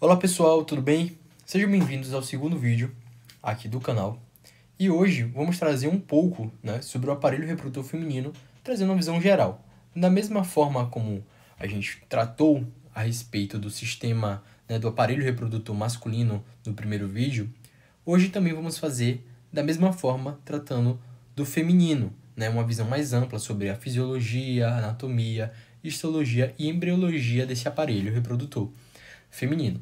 Olá pessoal, tudo bem? Sejam bem-vindos ao segundo vídeo aqui do canal. E hoje vamos trazer um pouco, sobre o aparelho reprodutor feminino, trazendo uma visão geral. Da mesma forma como a gente tratou a respeito do sistema, do aparelho reprodutor masculino no primeiro vídeo, hoje também vamos fazer da mesma forma tratando do feminino, uma visão mais ampla sobre a fisiologia, a anatomia, histologia e embriologia desse aparelho reprodutor feminino.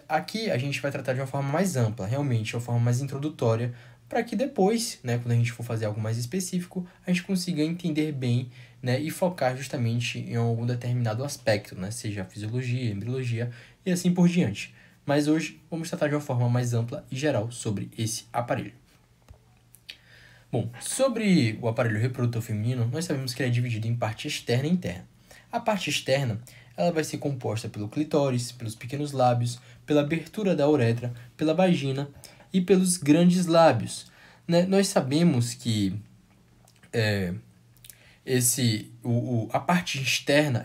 Aqui a gente vai tratar de uma forma mais ampla, realmente, de uma forma mais introdutória, para que depois, quando a gente for fazer algo mais específico, a gente consiga entender bem, e focar justamente em algum determinado aspecto, seja a fisiologia, a embriologia e assim por diante. Mas hoje vamos tratar de uma forma mais ampla e geral sobre esse aparelho. Bom, sobre o aparelho reprodutor feminino, nós sabemos que ele é dividido em parte externa e interna. A parte externa, ela vai ser composta pelo clitóris, pelos pequenos lábios, pela abertura da uretra, pela vagina e pelos grandes lábios. Nós sabemos que a parte externa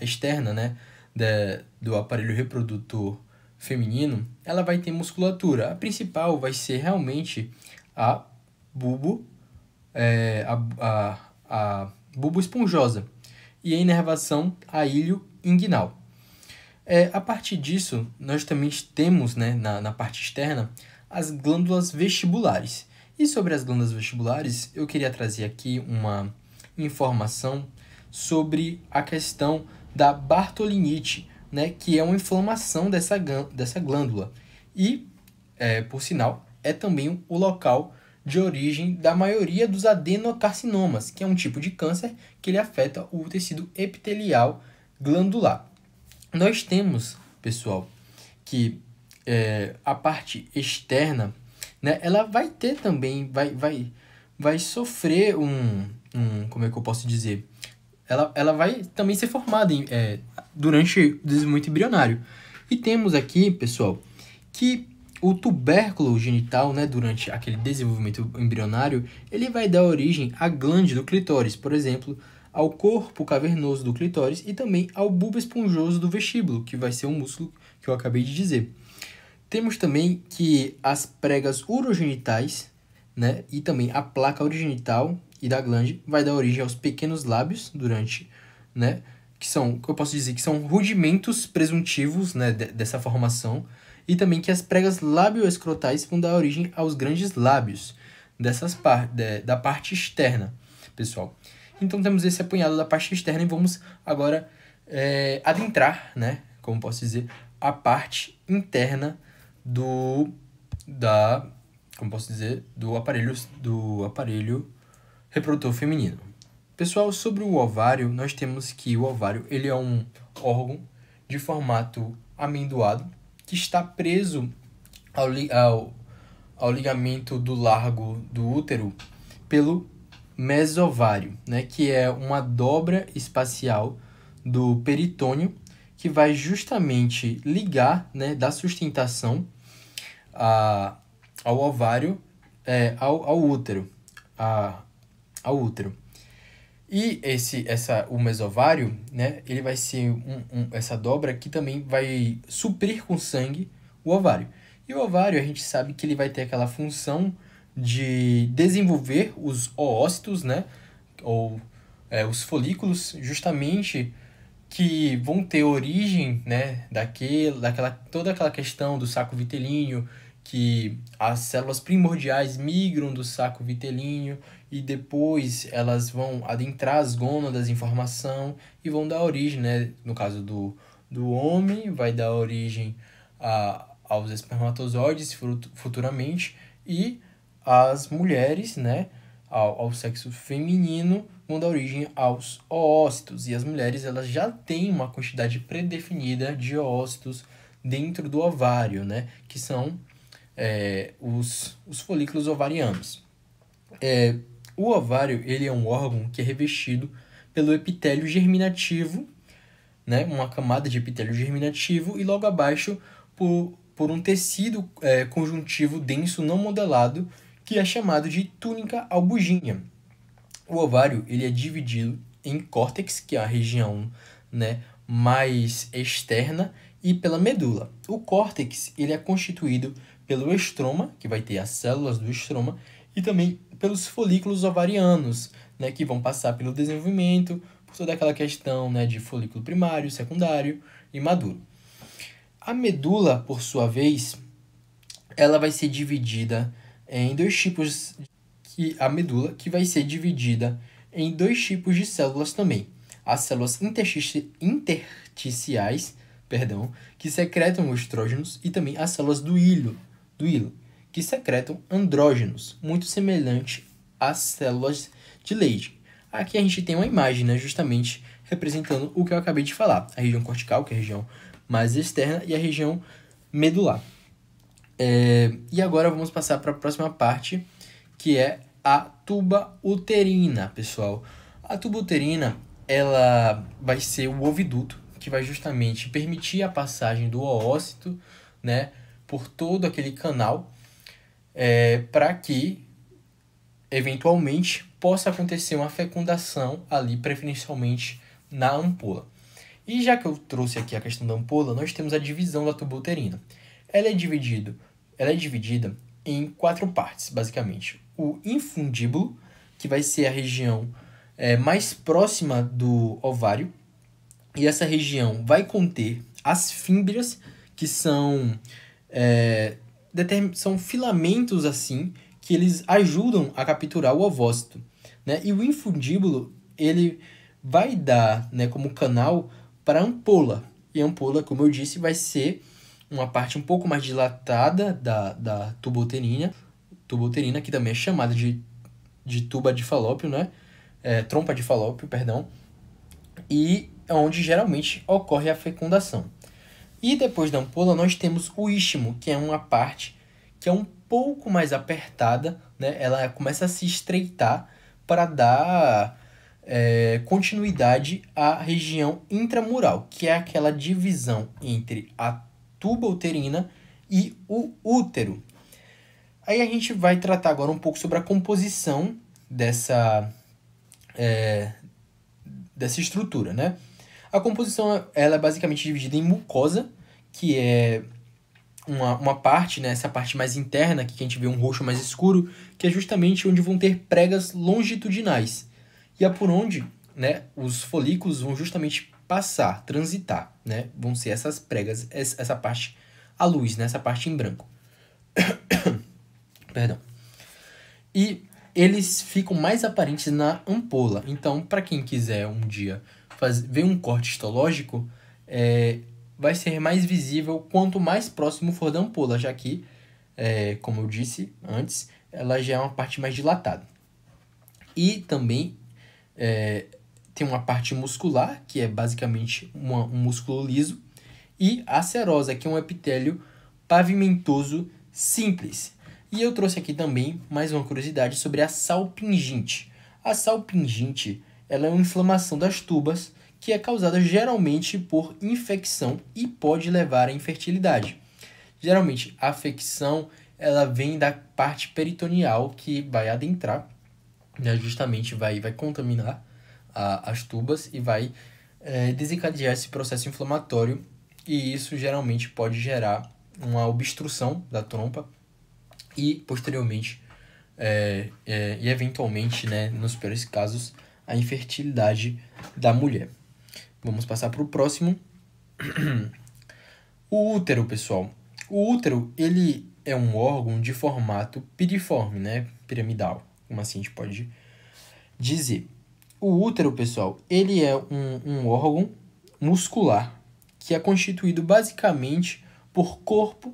do aparelho reprodutor feminino, ela vai ter musculatura. A principal vai ser realmente a bulbo, a bulbo esponjosa e a inervação a ilho inguinal. A partir disso, nós também temos, na parte externa, as glândulas vestibulares. E sobre as glândulas vestibulares, eu queria trazer aqui uma informação sobre a questão da bartolinite, que é uma inflamação dessa glândula. E, por sinal, é também o local de origem da maioria dos adenocarcinomas, que é um tipo de câncer que ele afeta o tecido epitelial glandular. Nós temos, pessoal, que a parte externa, ela vai ter também, vai sofrer como é que eu posso dizer? Ela vai também ser formada durante o desenvolvimento embrionário. E temos aqui, pessoal, que o tubérculo genital, durante aquele desenvolvimento embrionário, ele vai dar origem à glande do clitóris, por exemplo, ao corpo cavernoso do clitóris e também ao bulbo esponjoso do vestíbulo, que vai ser um músculo que eu acabei de dizer. Temos também que as pregas urogenitais, e também a placa urogenital e da glande vai dar origem aos pequenos lábios durante, que são, que eu posso dizer que são rudimentos presuntivos, dessa formação, e também que as pregas labioescrotais vão dar origem aos grandes lábios da parte externa, pessoal. Então temos esse apanhado da parte externa e vamos agora adentrar, como posso dizer, a parte interna do aparelho reprodutor feminino. Pessoal, sobre o ovário, nós temos que o ovário ele é um órgão de formato amendoado que está preso ao ligamento do largo do útero pelo mesovário, que é uma dobra espacial do peritônio que vai justamente ligar, dar sustentação ao ovário, ao útero. Ao útero. E o mesovário, ele vai ser essa dobra que também vai suprir com sangue o ovário. E o ovário, a gente sabe que ele vai ter aquela função de desenvolver os oócitos, ou os folículos, justamente que vão ter origem, toda aquela questão do saco vitelíneo, que as células primordiais migram do saco vitelíneo e depois elas vão adentrar as gônadas em formação e vão dar origem, no caso do homem, vai dar origem aos espermatozoides futuramente, e as mulheres, ao sexo feminino, vão dar origem aos oócitos. E as mulheres elas já têm uma quantidade predefinida de oócitos dentro do ovário, que são os folículos ovarianos. O ovário ele é um órgão que é revestido pelo epitélio germinativo, uma camada de epitélio germinativo, e logo abaixo por um tecido conjuntivo denso não modelado, que é chamado de túnica albuginha. O ovário ele é dividido em córtex, que é a região mais externa e pela medula. O córtex ele é constituído pelo estroma, que vai ter as células do estroma, e também pelos folículos ovarianos, né, que vão passar pelo desenvolvimento, por toda aquela questão, né, de folículo primário, secundário e maduro. A medula, por sua vez, ela vai ser dividida em dois tipos, a medula que vai ser dividida em dois tipos de células também. As células intersticiais, que secretam estrógenos, e também as células do hilo, que secretam andrógenos, muito semelhante às células de Leydig. Aqui a gente tem uma imagem, né, justamente representando o que eu acabei de falar. A região cortical, que é a região mais externa, e a região medular. E agora vamos passar para a próxima parte, que é a tuba uterina, pessoal. A tuba uterina, ela vai ser o oviduto, que vai justamente permitir a passagem do oócito, né, por todo aquele canal, para que, eventualmente, possa acontecer uma fecundação ali, preferencialmente na ampola. E já que eu trouxe aqui a questão da ampola, nós temos a divisão da tuba uterina. Ela é dividida em 4 partes, basicamente. O infundíbulo, que vai ser a região mais próxima do ovário, e essa região vai conter as fímbrias, que são filamentos assim, que eles ajudam a capturar o ovócito, né? E o infundíbulo, ele vai dar, né, como canal para a ampola. E a ampola, como eu disse, vai ser uma parte um pouco mais dilatada da tuba uterina, que também é chamada de tuba de Falópio, né? Trompa de Falópio, perdão. E é onde geralmente ocorre a fecundação. E depois da ampola nós temos o istmo, que é uma parte que é um pouco mais apertada, né? Ela começa a se estreitar para dar continuidade à região intramural, que é aquela divisão entre a tuba uterina e o útero. Aí a gente vai tratar agora um pouco sobre a composição dessa estrutura, né? A composição ela é basicamente dividida em mucosa, que é uma parte, né, essa parte mais interna, que a gente vê um roxo mais escuro, que é justamente onde vão ter pregas longitudinais. E é por onde, né, os folículos vão justamente passar, transitar, né? Vão ser essas pregas, essa parte à luz, né, essa parte em branco. Perdão. E eles ficam mais aparentes na ampola. Então, para quem quiser um dia ver um corte histológico, vai ser mais visível quanto mais próximo for da ampola, já que, como eu disse antes, ela já é uma parte mais dilatada. E também tem uma parte muscular, que é basicamente um músculo liso, e a serosa, que é um epitélio pavimentoso simples. E eu trouxe aqui também mais uma curiosidade sobre a salpingite. A salpingite, ela é uma inflamação das tubas que é causada geralmente por infecção e pode levar à infertilidade. Geralmente, a afecção ela vem da parte peritoneal, que vai adentrar, né, justamente vai contaminar as tubas e vai desencadear esse processo inflamatório, e isso geralmente pode gerar uma obstrução da trompa e, posteriormente, e eventualmente, né, nos piores casos, a infertilidade da mulher. Vamos passar para o próximo. O útero, pessoal. O útero, ele é um órgão de formato piriforme, né, piramidal, como assim a gente pode dizer. O útero, pessoal, ele é um órgão muscular que é constituído basicamente por corpo,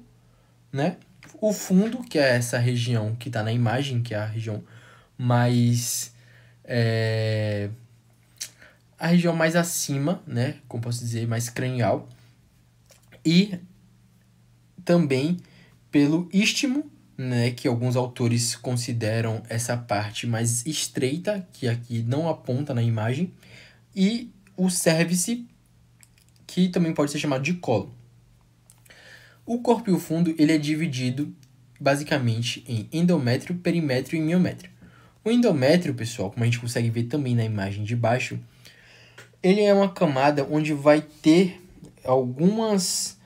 né? O fundo, que é essa região que está na imagem, que é a região mais acima, né? Como posso dizer, mais cranial. E também pelo istmo, né? Que alguns autores consideram essa parte mais estreita, que aqui não aponta na imagem. E o cérvice, que também pode ser chamado de colo. O corpo e o fundo ele é dividido basicamente em endométrio, perimétrio e miométrio. O endométrio, pessoal, como a gente consegue ver também na imagem de baixo, Ele é uma camada onde vai ter algumas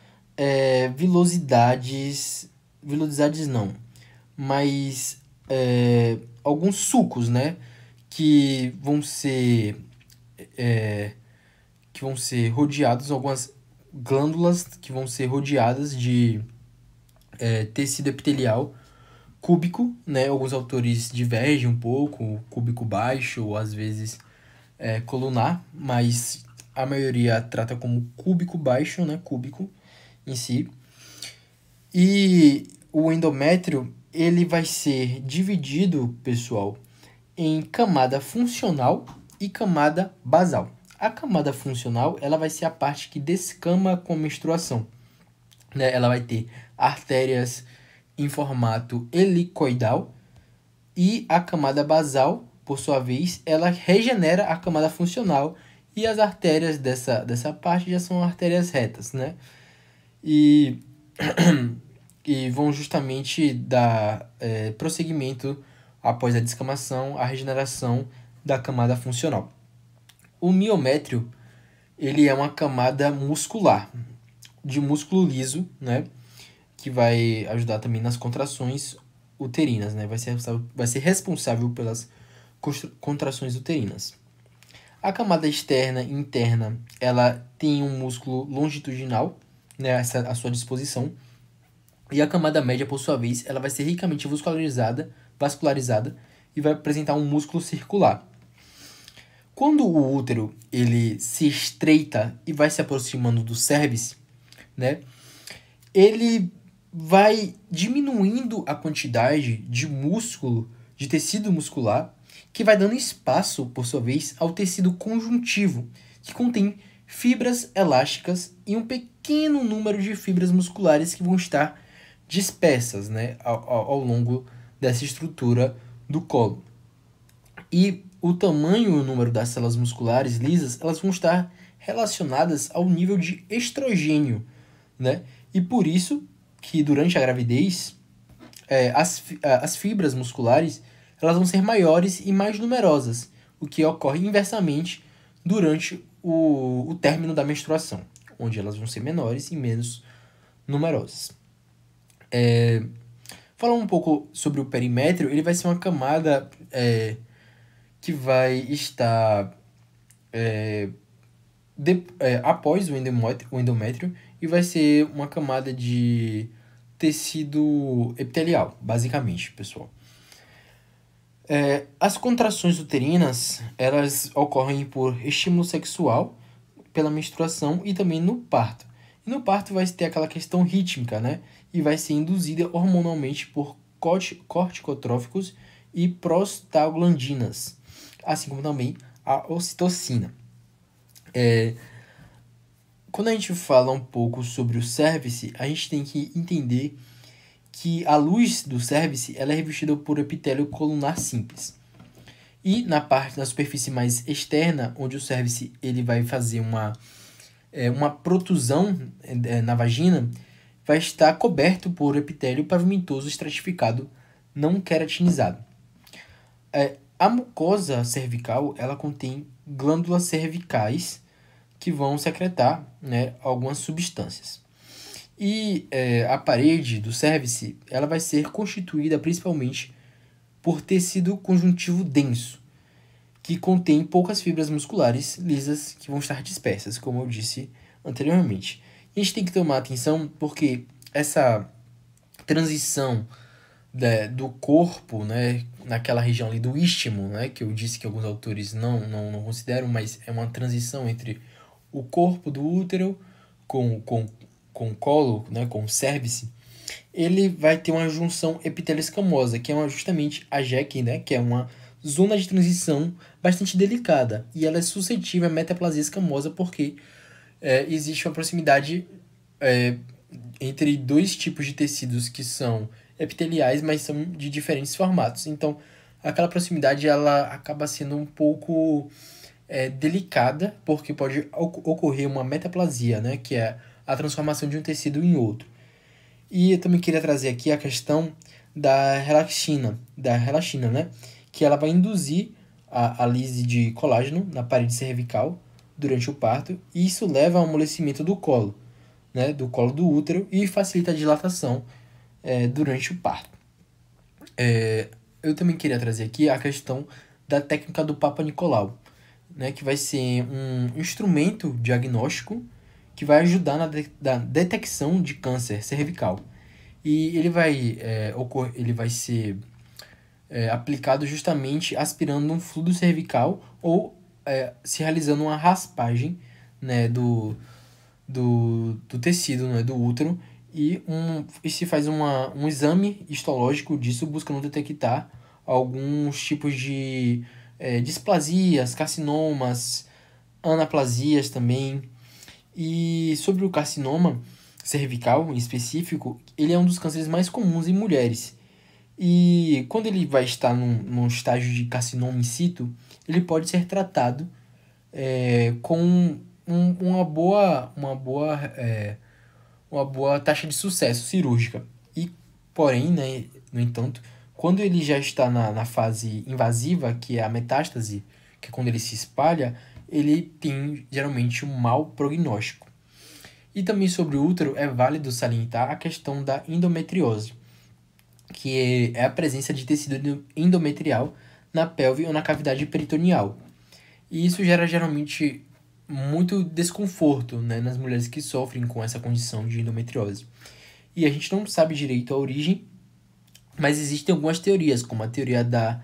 vilosidades não, mas alguns sulcos, né, que vão ser rodeados, algumas glândulas que vão ser rodeadas de tecido epitelial cúbico, né? Alguns autores divergem um pouco, cúbico baixo ou às vezes colunar, mas a maioria trata como cúbico baixo, né? Cúbico em si. E o endométrio, ele vai ser dividido, pessoal, em camada funcional e camada basal. A camada funcional, ela vai ser a parte que descama com a menstruação, né? Ela vai ter artérias em formato helicoidal e a camada basal, por sua vez, ela regenera a camada funcional e as artérias dessa parte já são artérias retas, né? E, e vão justamente dar prosseguimento após a descamação, a regeneração da camada funcional. O miométrio, ele é uma camada muscular, de músculo liso, né? Que vai ajudar também nas contrações uterinas, né? Vai ser responsável pelas contrações uterinas. A camada externa e interna, ela tem um músculo longitudinal, né? Essa à sua disposição. E a camada média, por sua vez, ela vai ser ricamente vascularizada e vai apresentar um músculo circular. Quando o útero ele se estreita e vai se aproximando do cérvix, né? Ele vai diminuindo a quantidade de músculo, de tecido muscular, que vai dando espaço, por sua vez, ao tecido conjuntivo, que contém fibras elásticas e um pequeno número de fibras musculares que vão estar dispersas, né, ao longo dessa estrutura do colo. E o tamanho e o número das células musculares lisas, elas vão estar relacionadas ao nível de estrogênio, né? E por isso que durante a gravidez, as fibras musculares elas vão ser maiores e mais numerosas, o que ocorre inversamente durante o término da menstruação, onde elas vão ser menores e menos numerosas. Falar um pouco sobre o perimétrio, ele vai ser uma camada que vai estar após o endométrio e vai ser uma camada de tecido epitelial, basicamente, pessoal. As contrações uterinas, elas ocorrem por estímulo sexual, pela menstruação e também no parto. E no parto vai ter aquela questão rítmica, né? E vai ser induzida hormonalmente por corticotróficos e prostaglandinas, assim como também a ocitocina. Quando a gente fala um pouco sobre o cérvix, a gente tem que entender que a luz do cérvix ela é revestida por epitélio colunar simples. E na superfície mais externa, onde o cérvix ele vai fazer uma protusão na vagina, vai estar coberto por epitélio pavimentoso estratificado não queratinizado. A mucosa cervical ela contém glândulas cervicais que vão secretar, né, algumas substâncias. E a parede do cérvix ela vai ser constituída principalmente por tecido conjuntivo denso, que contém poucas fibras musculares lisas que vão estar dispersas, como eu disse anteriormente. E a gente tem que tomar atenção porque essa transição do corpo, né, naquela região ali do istmo, né, que eu disse que alguns autores não consideram, mas é uma transição entre o corpo do útero com o colo, né, com o cérvix, ele vai ter uma junção epitelio-escamosa, que é justamente a JEC, né, que é uma zona de transição bastante delicada, e ela é suscetível à metaplasia escamosa porque existe uma proximidade entre dois tipos de tecidos que são epiteliais, mas são de diferentes formatos. Então, aquela proximidade ela acaba sendo um pouco delicada, porque pode ocorrer uma metaplasia, né, que é a transformação de um tecido em outro. E eu também queria trazer aqui a questão da relaxina, né, que ela vai induzir a lise de colágeno na parede cervical, durante o parto, e isso leva ao amolecimento do colo, né, do colo do útero e facilita a dilatação durante o parto. Eu também queria trazer aqui a questão da técnica do Papa Nicolau, né, que vai ser um instrumento diagnóstico que vai ajudar na detecção de câncer cervical. E ele vai ser aplicado justamente aspirando um fluido cervical ou se realizando uma raspagem, né, do tecido, né, do útero, e se faz um exame histológico disso, buscando detectar alguns tipos de displasias, carcinomas, anaplasias também. E sobre o carcinoma cervical em específico, ele é um dos cânceres mais comuns em mulheres. E quando ele vai estar num estágio de carcinoma in situ, ele pode ser tratado com uma boa taxa de sucesso cirúrgica. E, porém, né, no entanto, quando ele já está na fase invasiva, que é a metástase, que é quando ele se espalha, ele tem geralmente um mau prognóstico. E também sobre o útero é válido salientar a questão da endometriose, que é a presença de tecido endometrial na pelve ou na cavidade peritoneal. E isso gera geralmente muito desconforto, né, nas mulheres que sofrem com essa condição de endometriose. E a gente não sabe direito a origem, mas existem algumas teorias, como a teoria da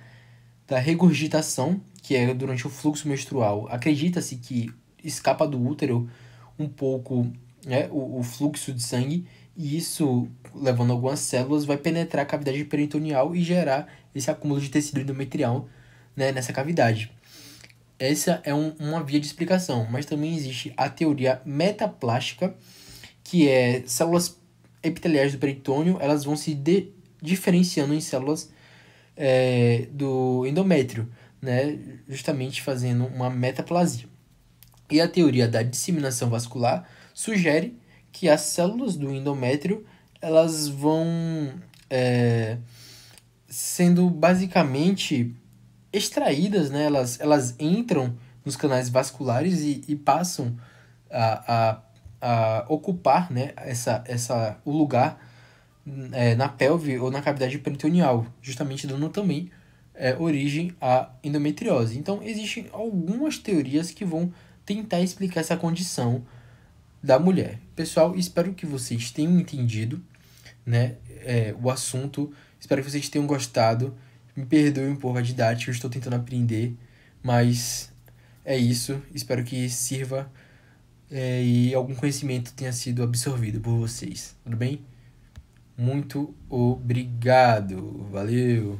regurgitação, que é durante o fluxo menstrual. Acredita-se que escapa do útero um pouco, né, o fluxo de sangue, e isso, levando algumas células, vai penetrar a cavidade peritoneal e gerar esse acúmulo de tecido endometrial, né, nessa cavidade. Essa é uma via de explicação, mas também existe a teoria metaplástica, que é células epiteliais do peritônio, elas vão se diferenciando em células do endométrio, né, justamente fazendo uma metaplasia. E a teoria da disseminação vascular sugere que as células do endométrio elas vão sendo basicamente extraídas, né? Elas entram nos canais vasculares e passam a ocupar, né, o lugar na pelve ou na cavidade peritoneal, justamente dando também origem à endometriose. Então, existem algumas teorias que vão tentar explicar essa condição da mulher. Pessoal, espero que vocês tenham entendido, né, o assunto. Espero que vocês tenham gostado. Me perdoem por a didática, eu estou tentando aprender, mas é isso. Espero que sirva e algum conhecimento tenha sido absorvido por vocês. Tudo bem? Muito obrigado. Valeu!